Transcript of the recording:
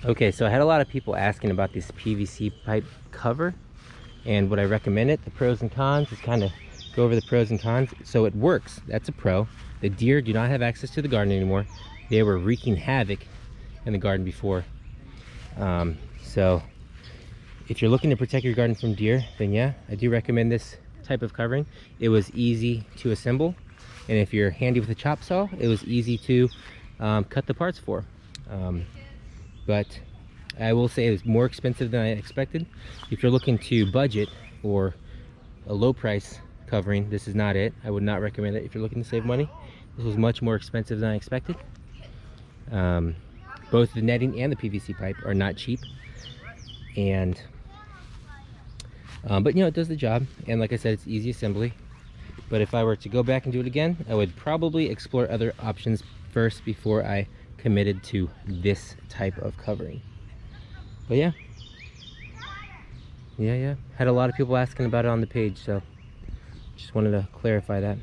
Okay, so I had a lot of people asking about this PVC pipe cover and would I recommend it, the pros and cons. Let's kind of go over the pros and cons. So it works, that's a pro. The deer do not have access to the garden anymore. They were wreaking havoc in the garden before. So if you're looking to protect your garden from deer, then yeah, I do recommend this type of covering. It was easy to assemble, and if you're handy with a chop saw, it was easy to cut the parts for. But I will say it was more expensive than I expected. If you're looking to budget or a low price covering, this is not it. I would not recommend it if you're looking to save money. This was much more expensive than I expected. Both the netting and the PVC pipe are not cheap, and but you know, it does the job, and like I said, it's easy assembly. But if I were to go back and do it again, I would probably explore other options first before I committed to this type of covering. But yeah, had a lot of people asking about it on the page, so just wanted to clarify that.